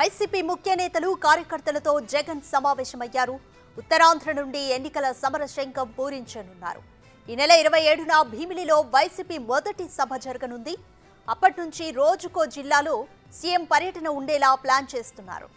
YCP ముఖ్య నేతలు కార్యకర్తలతో జగన్ సమావేశమయ్యారు. ఉత్తరాంధ్ర నుండి ఎన్నికల సమర శంఖం పూరించనున్నారు. ఈ నెల 27న భీమిలిలో వైసీపీ మొదటి సభ జరగనుంది. అప్పటి నుంచి రోజుకో జిల్లాలో సీఎం పర్యటన ఉండేలా ప్లాన్ చేస్తున్నారు.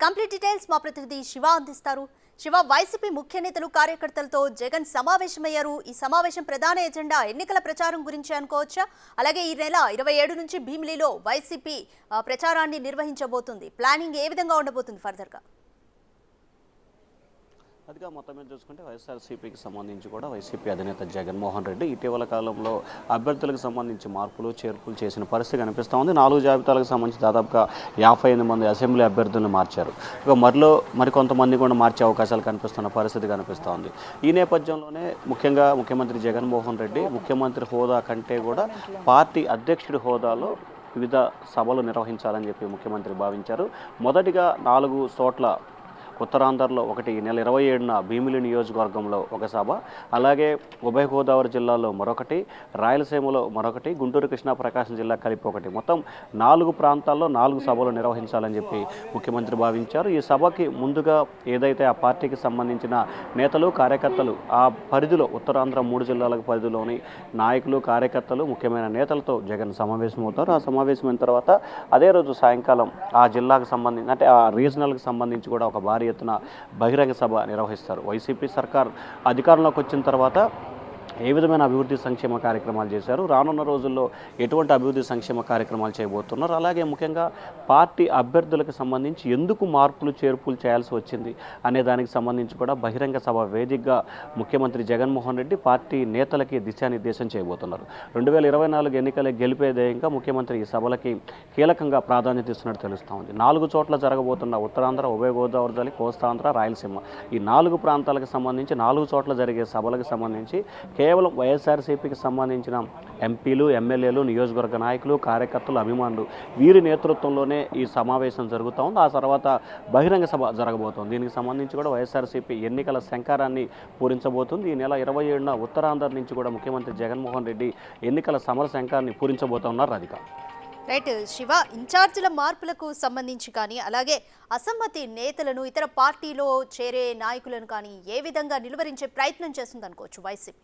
కంప్లీట్ డీటెయిల్స్ మా ప్రతినిధి శివ అందిస్తారు. శివ, వైసీపీ ముఖ్య నేతలు కార్యకర్తలతో జగన్ సమావేశమయ్యారు. ఈ సమావేశం ప్రధాన ఎజెండా ఎన్నికల ప్రచారం గురించి అనుకోవచ్చా? అలాగే ఈ నెల 27 నుంచి భీమిలిలో వైసీపీ ప్రచారాన్ని నిర్వహించబోతుంది. ప్లానింగ్ ఏ విధంగా ఉండబోతుంది ఫర్దర్గా? అదిగా మొత్తం మీద చూసుకుంటే వైఎస్ఆర్సీపీకి సంబంధించి కూడా వైసీపీ అధినేత జగన్మోహన్ రెడ్డి ఇటీవల కాలంలో అభ్యర్థులకు సంబంధించి మార్పులు చేర్పులు చేసిన పరిస్థితి కనిపిస్తూ ఉంది. 4 జాబితాలకు సంబంధించి దాదాపుగా 58 మంది అసెంబ్లీ అభ్యర్థులను మార్చారు. ఇక మరికొంతమంది కూడా మార్చే అవకాశాలు కనిపిస్తున్న పరిస్థితి కనిపిస్తూ ఉంది. ఈ నేపథ్యంలోనే ముఖ్యంగా ముఖ్యమంత్రి జగన్మోహన్ రెడ్డి ముఖ్యమంత్రి హోదా కంటే కూడా పార్టీ అధ్యక్షుడి హోదాలో వివిధ సభలు నిర్వహించాలని చెప్పి ముఖ్యమంత్రి భావించారు. మొదటిగా 4 చోట్ల ఉత్తరాంధ్రలో ఒకటి, ఈ నెల 27న భీమిలి నియోజకవర్గంలో ఒక సభ, అలాగే ఉభయ గోదావరి జిల్లాలో మరొకటి, రాయలసీమలో మరొకటి, గుంటూరు కృష్ణా ప్రకాశం జిల్లా కలిపి ఒకటి, మొత్తం 4 ప్రాంతాల్లో 4 సభలు నిర్వహించాలని చెప్పి ముఖ్యమంత్రి భావించారు. ఈ సభకి ముందుగా ఏదైతే ఆ పార్టీకి సంబంధించిన నేతలు కార్యకర్తలు ఆ పరిధిలో ఉత్తరాంధ్ర 3 జిల్లాలకు పరిధిలోని నాయకులు కార్యకర్తలు ముఖ్యమైన నేతలతో జగన్ సమావేశమవుతారు. ఆ సమావేశమైన తర్వాత అదే రోజు సాయంకాలం ఆ జిల్లాకు సంబంధించి అంటే ఆ రీజనల్కి సంబంధించి కూడా ఒక భారీ ఎత్తున బహిరంగ సభ నిర్వహిస్తారు. వైసీపీ సర్కార్ అధికారంలోకి వచ్చిన తర్వాత ఏ విధమైన అభివృద్ధి సంక్షేమ కార్యక్రమాలు చేశారు, రానున్న రోజుల్లో ఎటువంటి అభివృద్ధి సంక్షేమ కార్యక్రమాలు చేయబోతున్నారు, అలాగే ముఖ్యంగా పార్టీ అభ్యర్థులకు సంబంధించి ఎందుకు మార్పులు చేర్పులు చేయాల్సి వచ్చింది అనే దానికి సంబంధించి కూడా బహిరంగ సభ వేదికగా ముఖ్యమంత్రి జగన్మోహన్ రెడ్డి పార్టీ నేతలకి దిశానిర్దేశం చేయబోతున్నారు. 2024 ఎన్నికల గెలిపే ధ్యేయంగా ముఖ్యమంత్రి ఈ సభలకి కీలకంగా ప్రాధాన్యత ఇస్తున్నట్టు తెలుస్తూ ఉంది. 4 చోట్ల జరగబోతున్న ఉత్తరాంధ్ర, ఉభయ గోదావరి జిల్లా, కోస్తాంధ్ర, రాయలసీమ ఈ 4 ప్రాంతాలకు సంబంధించి 4 చోట్ల జరిగే సభలకు సంబంధించి కేవలం వైఎస్ఆర్సీపీకి సంబంధించిన ఎంపీలు, ఎమ్మెల్యేలు, నియోజకవర్గ నాయకులు, కార్యకర్తలు, అభిమానులు వీరి నేతృత్వంలోనే ఈ సమావేశం జరుగుతూ ఉంది. ఆ తర్వాత బహిరంగ సభ జరగబోతోంది. దీనికి సంబంధించి కూడా వైఎస్ఆర్సీపీ ఎన్నికల శంఖారాన్ని పూరించబోతుంది. ఈ నెల 27న ఉత్తరాంధ్ర నుంచి కూడా ముఖ్యమంత్రి జగన్మోహన్ రెడ్డి ఎన్నికల సమర శంఖాన్ని పూరించబోతున్నారు. రాధిక. రైట్ శివ, ఇన్ఛార్జీల మార్పులకు సంబంధించి కానీ అలాగే అసమ్మతి నేతలను ఇతర పార్టీలో చేరే నాయకులను కానీ ఏ విధంగా నిలువరించే ప్రయత్నం చేస్తుంది అనుకోవచ్చు వైసీపీ?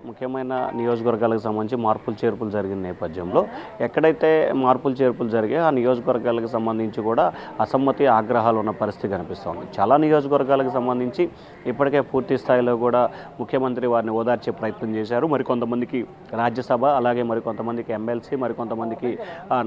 ముఖ్యమైన నియోజకవర్గాలకు సంబంధించి మార్పులు చేర్పులు జరిగిన నేపథ్యంలో ఎక్కడైతే మార్పులు చేర్పులు జరిగాయో ఆ నియోజకవర్గాలకు సంబంధించి కూడా అసమ్మతి ఆగ్రహాలు ఉన్న పరిస్థితి కనిపిస్తోంది. చాలా నియోజకవర్గాలకు సంబంధించి ఇప్పటికే పూర్తి స్థాయిలో కూడా ముఖ్యమంత్రి వారిని ఓదార్చే ప్రయత్నం చేశారు. మరికొంతమందికి రాజ్యసభ, అలాగే మరికొంతమందికి ఎమ్మెల్సీ, మరికొంతమందికి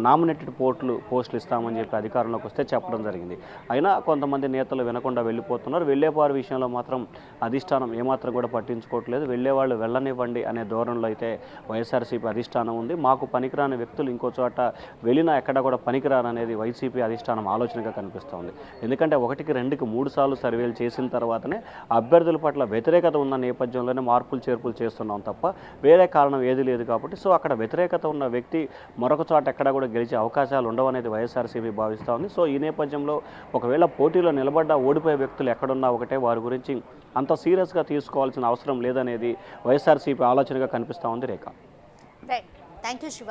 నామినేటెడ్ పోస్టులు ఇస్తామని చెప్పి అధికారంలోకి వస్తే చెప్పడం జరిగింది. అయినా కొంతమంది నేతలు వినకుండా వెళ్ళిపోతున్నారు. వెళ్ళేవారి విషయంలో మాత్రం అధిష్టానం ఏమాత్రం కూడా పట్టించుకోవట్లేదు. వెళ్ళేవాళ్ళు వెళ్ళనివ్వండి అనే ధోరణిలో అయితే వైఎస్ఆర్సీపీ అధిష్టానం ఉంది. మాకు పనికిరాని వ్యక్తులు ఇంకో చోట వెళ్ళినా ఎక్కడ కూడా పనికిరాననేది వైసీపీ అధిష్టానం ఆలోచనగా కనిపిస్తోంది. ఎందుకంటే 1కి 2కి 3 సార్లు సర్వేలు చేసిన తర్వాతనే అభ్యర్థుల పట్ల వ్యతిరేకత ఉన్న నేపథ్యంలోనే మార్పులు చేర్పులు చేస్తున్నాం తప్ప వేరే కారణం ఏది లేదు. కాబట్టి సో అక్కడ వ్యతిరేకత ఉన్న వ్యక్తి మరొక చోట ఎక్కడ కూడా గెలిచే అవకాశాలు ఉండవనేది వైఎస్ఆర్సీపీ భావిస్తూ ఉంది. సో ఈ నేపథ్యంలో ఒకవేళ పోటీలో నిలబడ్డా ఓడిపోయే వ్యక్తులు ఎక్కడున్నా ఒకటే, వారి గురించి అంత సీరియస్గా తీసుకోవాల్సిన అవసరం లేదనేది వైఎస్ఆర్సీపీ ఆలోచనగా కనిపిస్తూ ఉంది. రేఖ. Thank you Shiva.